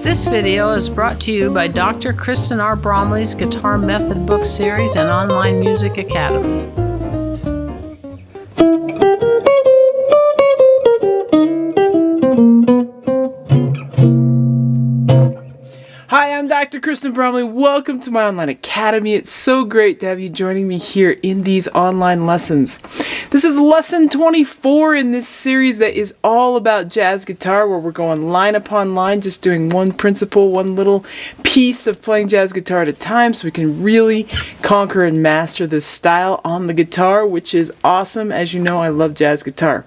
This video is brought to you by Dr. Kristen R. Bromley's Guitar Method Book Series and Online Music Academy. Hi, I'm Dr. Kristen Bromley. Welcome to my online academy. It's so great to have you joining me here in these online lessons. This is lesson 24 in this series that is all about jazz guitar, where we're going line upon line, just doing one principle, one little piece of playing jazz guitar at a time, so we can really conquer and master this style on the guitar, which is awesome. As you know, I love jazz guitar.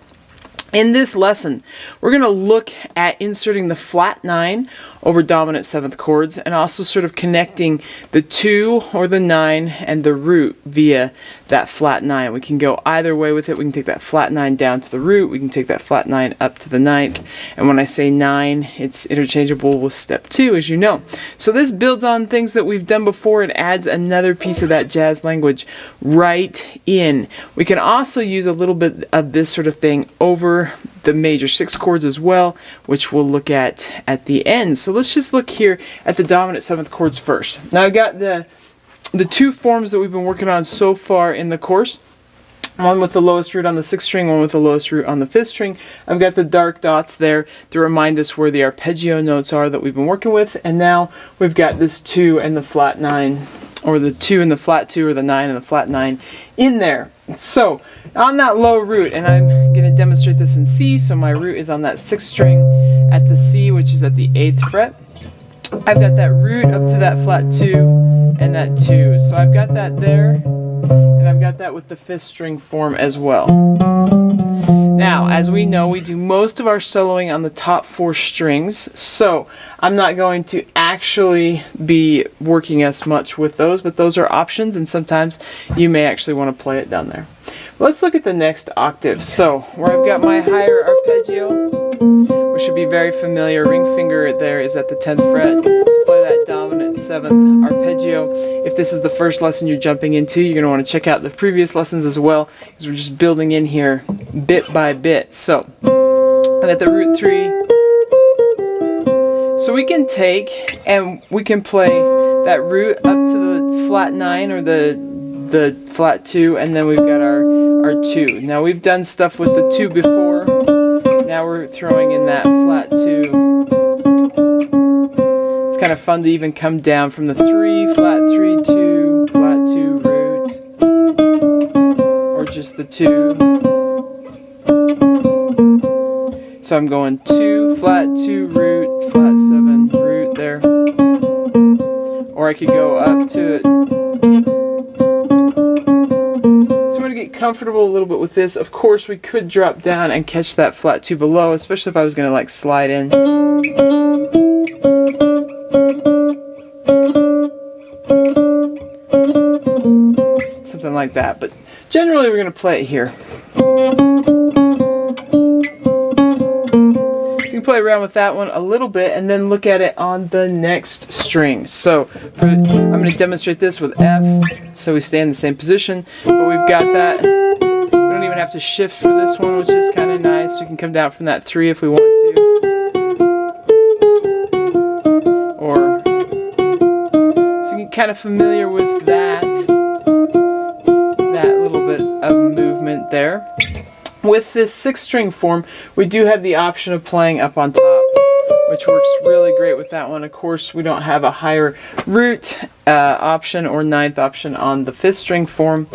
In this lesson, we're going to look at inserting the flat 9 over dominant 7th chords, and also sort of connecting the 2 or the 9 and the root via that flat 9. We can go either way with it. We can take that flat 9 down to the root, we can take that flat 9 up to the 9th, and when I say 9, it's interchangeable with step 2, as you know. So this builds on things that we've done before and adds another piece of that jazz language right in. We can also use a little bit of this sort of thing over the major 6 chords as well, which we'll look at the end. So let's just look here at the dominant 7th chords first. Now I've got the two forms that we've been working on so far in the course. One with the lowest root on the 6th string, one with the lowest root on the 5th string. I've got the dark dots there to remind us where the arpeggio notes are that we've been working with. And now we've got this 2 and the flat 9, or the 2 and the flat 2, or the 9 and the flat 9 in there. So on that low root, and I'm going to demonstrate this in C, so my root is on that 6th string at the C, which is at the 8th fret. I've got that root up to that flat 2 and that 2. So I've got that there, and I've got that with the 5th string form as well. Now, as we know, we do most of our soloing on the top 4 strings, so I'm not going to actually be working as much with those, but those are options, and sometimes you may actually want to play it down there. Let's look at the next octave. So, where I've got my higher arpeggio, which should be very familiar, ring finger there is at the 10th fret to play that dominant 7th arpeggio. If this is the first lesson you're jumping into, you're going to want to check out the previous lessons as well, because we're just building in here bit by bit. So, I've got the root 3. So we can take and we can play that root up to the flat 9 or the flat 2, and then we've got our 2. Now we've done stuff with the 2 before. Now we're throwing in that flat 2. It's kind of fun to even come down from the 3, flat 3, 2, flat 2, root, or just the 2. So I'm going 2, flat 2, root, flat 7, root there. Or I could go up to it. So I'm going to get comfortable a little bit with this. Of course, we could drop down and catch that flat 2 below, especially if I was going to like slide in. Something like that, but generally we're going to play it here. So you can play around with that one a little bit and then look at it on the next string. So I'm going to demonstrate this with F, so we stay in the same position, but we've got that. We don't even have to shift for this one, which is kind of nice. We can come down from that 3 if we want to. Or, so you get kind of familiar with that little bit of movement there. With this 6th string form, we do have the option of playing up on top, which works really great with that one. Of course, we don't have a higher root option or 9th option on the 5th string form.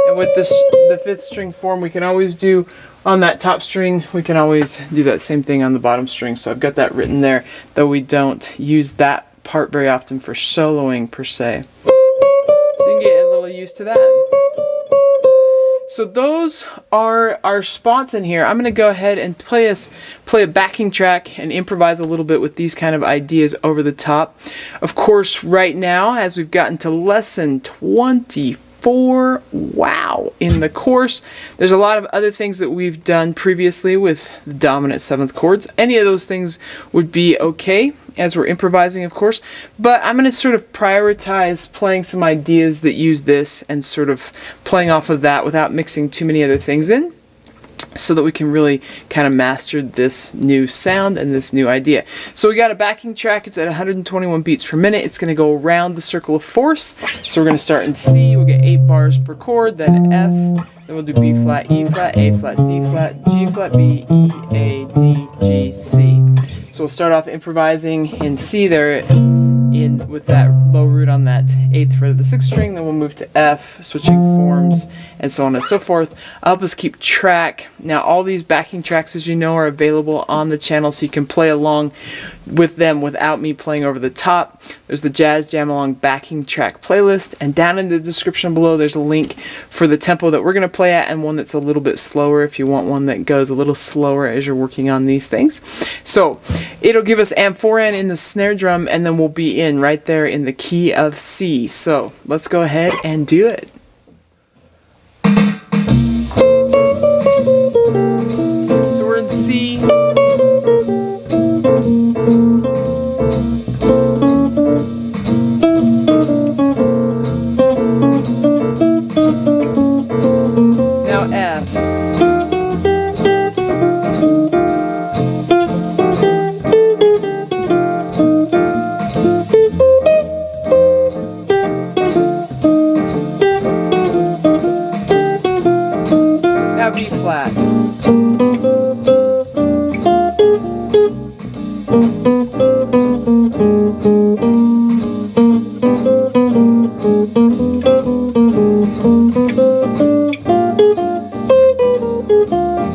And with the 5th string form, we can always do on that top string, we can always do that same thing on the bottom string. So I've got that written there, though we don't use that part very often for soloing per se. So you can get a little used to that. So those are our spots in here. I'm going to go ahead and play a backing track and improvise a little bit with these kind of ideas over the top. Of course, right now, as we've gotten to lesson 24, wow, in the course, there's a lot of other things that we've done previously with the dominant 7th chords. Any of those things would be okay as we're improvising, of course, but I'm going to sort of prioritize playing some ideas that use this and sort of playing off of that without mixing too many other things in. so that we can really kind of master this new sound and this new idea. So we got a backing track. It's at 121 beats per minute. It's going to go around the circle of force. So we're going to start in C. We'll get 8 bars per chord, then F, then we'll do B flat, E flat, A flat, D flat, G flat, B, E, A, D, G, C. So we'll start off improvising in C there with that low root on that 8th fret of the 6th string, then we'll move to F, switching forms, and so on and so forth. I'll help us keep track. Now all these backing tracks, as you know, are available on the channel, so you can play along with them without me playing over the top. There's the Jazz Jam Along backing track playlist, and down in the description below there's a link for the tempo that we're going to play at and one that's a little bit slower if you want one that goes a little slower as you're working on these things. So it'll give us am4n in the snare drum, and then we'll be in right there in the key of C. So let's go ahead and do it. So we're in C. Now F. Now B flat.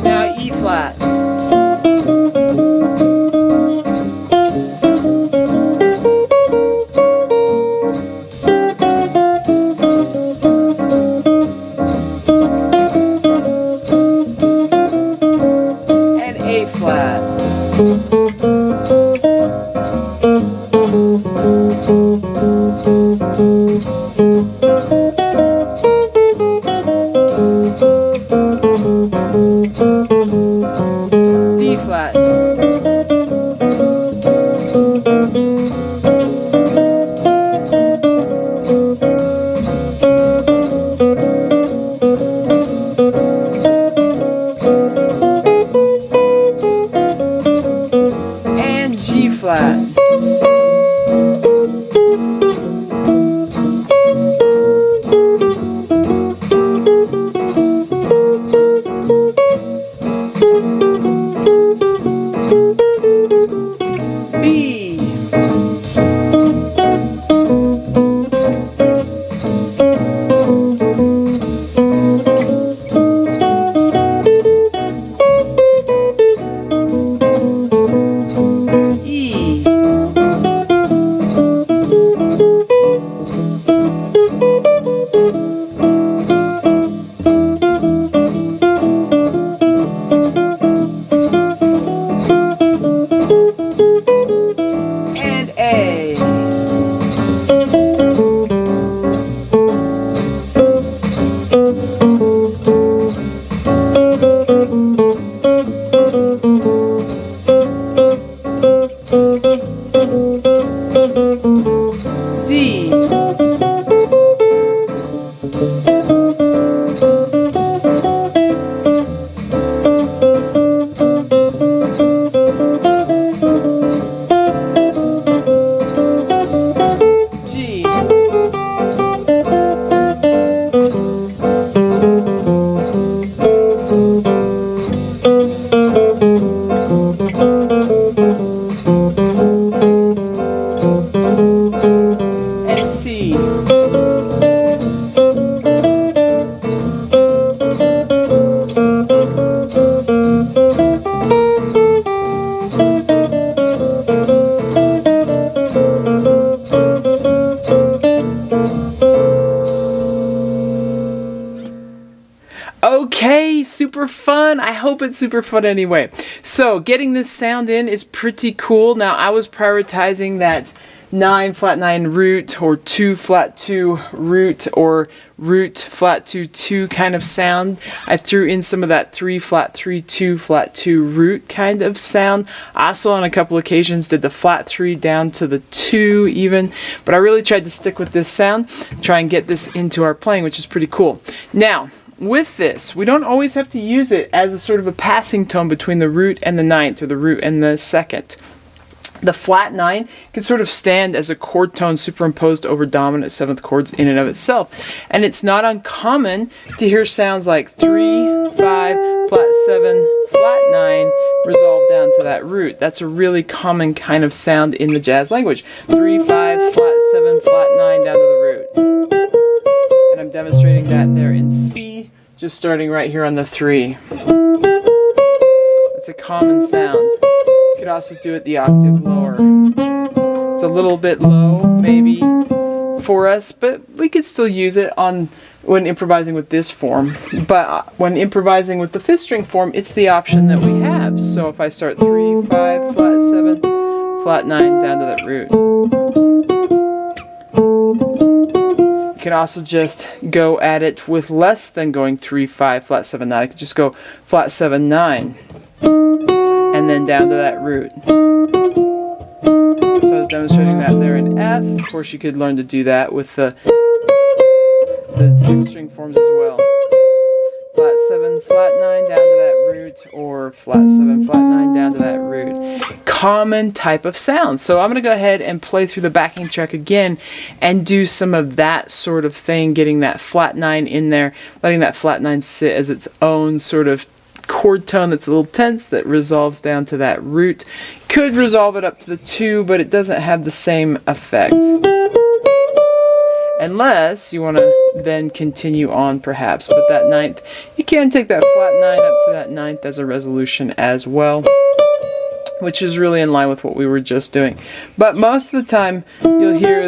Now E flat. And A flat. D flat. And G flat. B. E. And A. D. G. And C. Okay, super fun. I hope it's super fun anyway. So getting this sound in is pretty cool. Now I was prioritizing that 9 flat 9 root or 2 flat 2 root or root flat 2 2 kind of sound. I threw in some of that 3 flat 3 2 flat 2 root kind of sound. I also on a couple occasions did the flat 3 down to the 2 even, but I really tried to stick with this sound, try and get this into our playing, which is pretty cool. Now with this, we don't always have to use it as a sort of a passing tone between the root and the ninth, or the root and the second. The flat 9 can sort of stand as a chord tone superimposed over dominant 7th chords in and of itself. And it's not uncommon to hear sounds like 3, 5, flat 7, flat 9, resolved down to that root. That's a really common kind of sound in the jazz language. 3, 5, flat 7, flat 9, down to the root. And I'm demonstrating that there in C, just starting right here on the 3. It's a common sound. You could also do it the octave lower. It's a little bit low, maybe, for us, but we could still use it when improvising with this form. But when improvising with the 5th string form, it's the option that we have. So if I start 3, 5, flat 7, flat 9, down to that root. You can also just go at it with less than going 3, 5, flat 7, 9. I could just go flat 7, 9. And then down to that root. So I was demonstrating that there in F. Of course, you could learn to do that with the 6th string forms as well. Flat 7, flat 9, down to that root, or flat 7, flat 9, down to that root. Common type of sound. So I'm going to go ahead and play through the backing track again and do some of that sort of thing, getting that flat 9 in there, letting that flat 9 sit as its own sort of chord tone that's a little tense that resolves down to that root. Could resolve it up to the 2, but it doesn't have the same effect. Unless you want to then continue on perhaps with that 9th. You can take that flat 9 up to that 9th as a resolution as well, which is really in line with what we were just doing. But most of the time you'll hear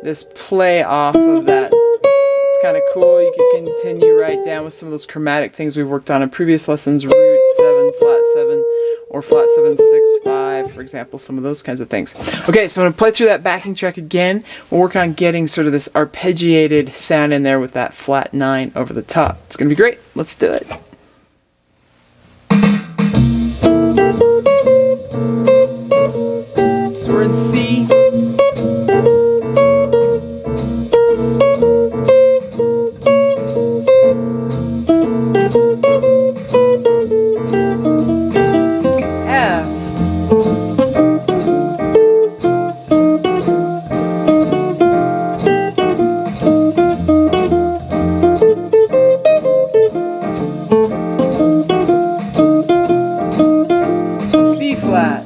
this play off of that. It's kind of cool. You can continue right down with some of those chromatic things we've worked on in previous lessons. Root 7, flat 7, or flat 7, 6, 5, for example, some of those kinds of things. Okay, so I'm going to play through that backing track again. We'll work on getting sort of this arpeggiated sound in there with that flat 9 over the top. It's going to be great. Let's do it. So we're in C. D flat.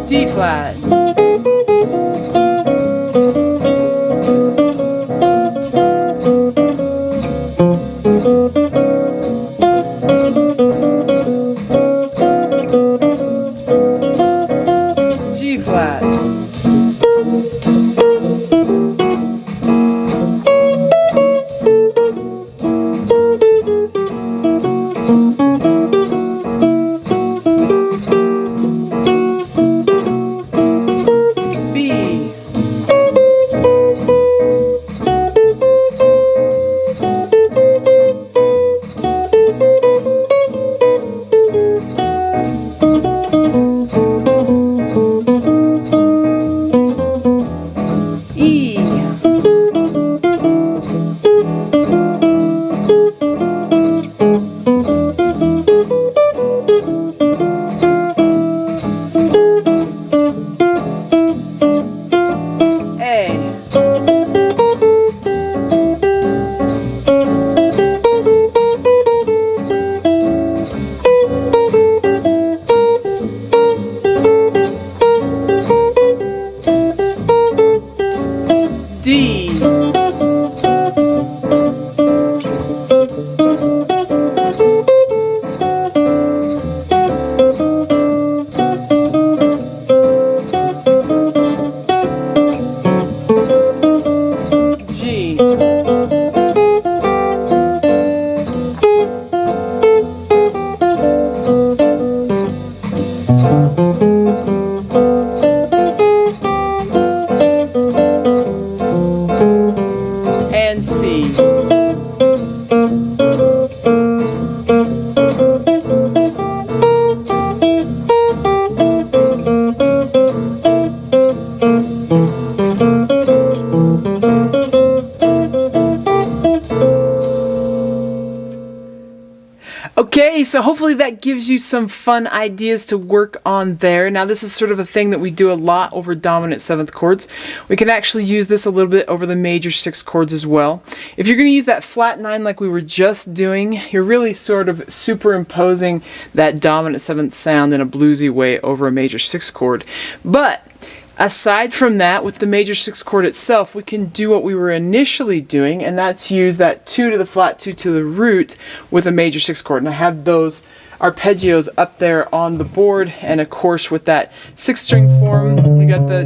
G flat. so hopefully that gives you some fun ideas to work on there. Now this is sort of a thing that we do a lot over dominant 7th chords. We can actually use this a little bit over the major 6 chords as well. If you're going to use that flat 9 like we were just doing, you're really sort of superimposing that dominant 7th sound in a bluesy way over a major 6 chord. But aside from that, with the major 6 chord itself, we can do what we were initially doing, and that's use that 2 to the flat 2 to the root with a major 6 chord. And I have those arpeggios up there on the board, and of course with that 6-string form, we got the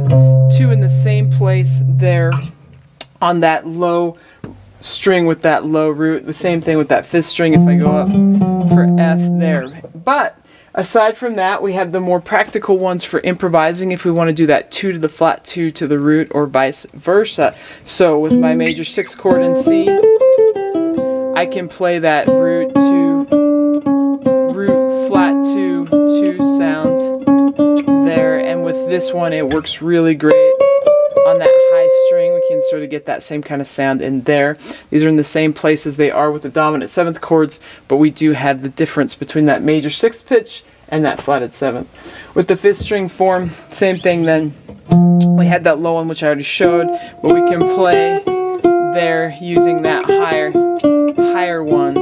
2 in the same place there on that low string with that low root. The same thing with that 5th string if I go up for F there. But aside from that, we have the more practical ones for improvising if we want to do that 2 to the flat 2 to the root or vice versa. So with my major 6 chord in C, I can play that root flat 2 sound there, and with this one it works really great on that high string. We can sort of get that same kind of sound in there. These are in the same place as they are with the dominant 7th chords, but we do have the difference between that major 6th pitch and that flatted 7th. With the 5th string form, same thing then. We had that low one which I already showed, but we can play there using that higher one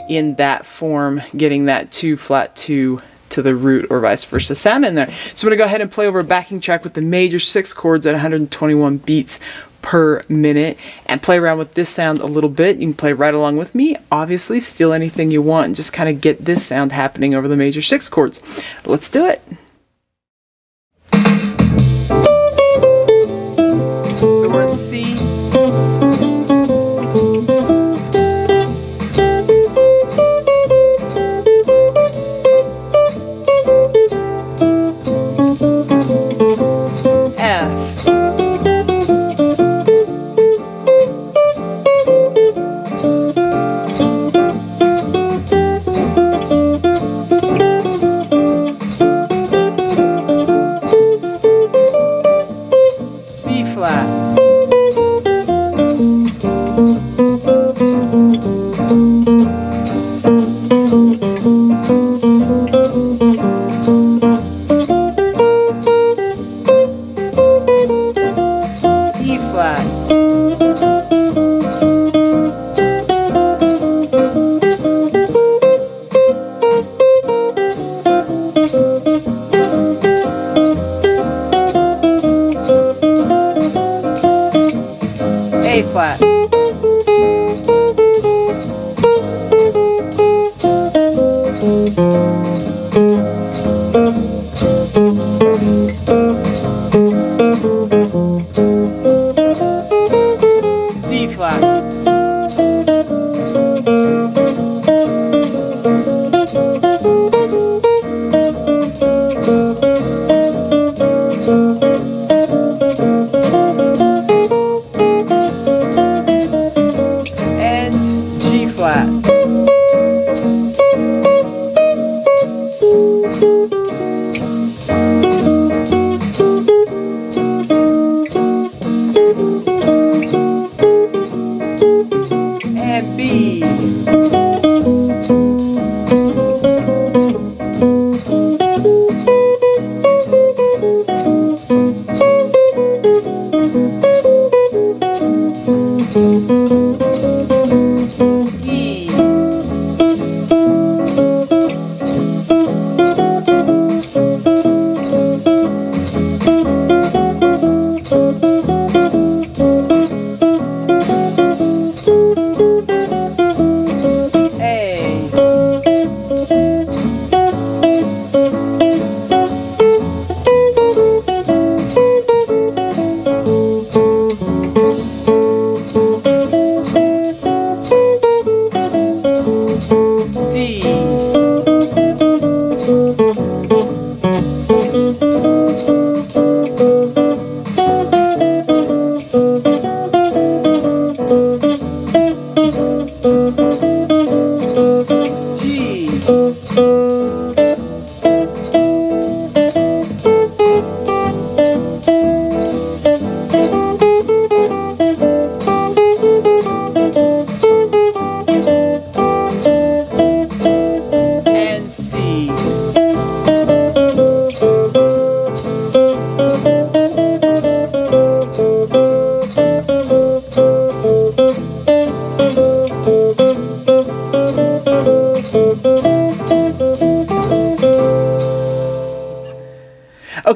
in that form, getting that 2 flat 2 to the root or vice versa sound in there. So I'm going to go ahead and play over a backing track with the major 6 chords at 121 beats per minute and play around with this sound a little bit. You can play right along with me, obviously, steal anything you want, and just kind of get this sound happening over the major 6 chords. Let's do it. So we're in C. A flat. D flat. And B. E.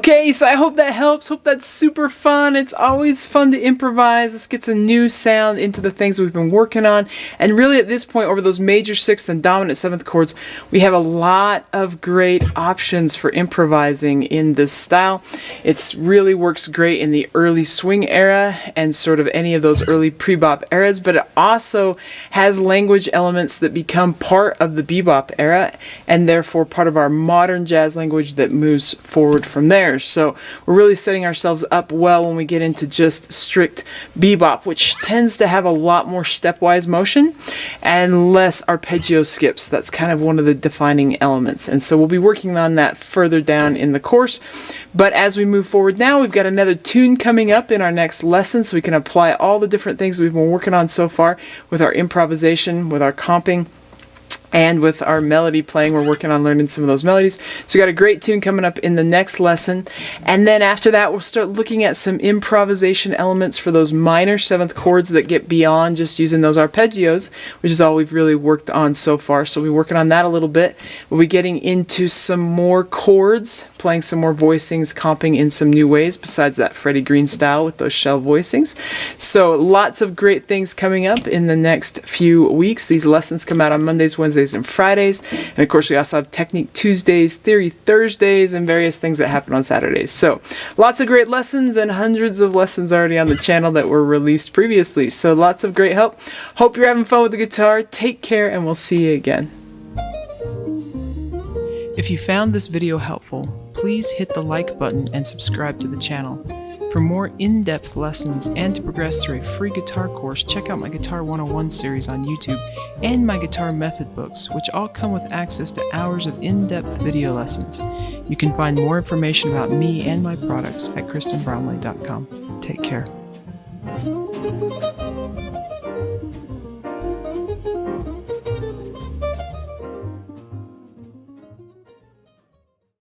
Okay, so I hope that helps. Hope that's super fun. It's always fun to improvise. This gets a new sound into the things we've been working on. And really at this point, over those major 6th and dominant 7th chords, we have a lot of great options for improvising in this style. It really works great in the early swing era and sort of any of those early pre-bop eras, but it also has language elements that become part of the bebop era and therefore part of our modern jazz language that moves forward from there. So we're really setting ourselves up well when we get into just strict bebop, which tends to have a lot more stepwise motion and less arpeggio skips. That's kind of one of the defining elements. And so we'll be working on that further down in the course. But as we move forward now, we've got another tune coming up in our next lesson, so we can apply all the different things we've been working on so far with our improvisation, with our comping, and with our melody playing. We're working on learning some of those melodies. So we got a great tune coming up in the next lesson. And then after that, we'll start looking at some improvisation elements for those minor 7th chords that get beyond just using those arpeggios, which is all we've really worked on so far. So we'll be working on that a little bit. We'll be getting into some more chords, playing some more voicings, comping in some new ways besides that Freddie Green style with those shell voicings. So lots of great things coming up in the next few weeks. These lessons come out on Mondays, Wednesdays, and Fridays. And of course, we also have Technique Tuesdays, Theory Thursdays, and various things that happen on Saturdays. So lots of great lessons and hundreds of lessons already on the channel that were released previously. So lots of great help. Hope you're having fun with the guitar. Take care, and we'll see you again. If you found this video helpful, please hit the like button and subscribe to the channel. For more in-depth lessons and to progress through a free guitar course, check out my Guitar 101 series on YouTube and my guitar method books, which all come with access to hours of in-depth video lessons. You can find more information about me and my products at KristenBromley.com. Take care.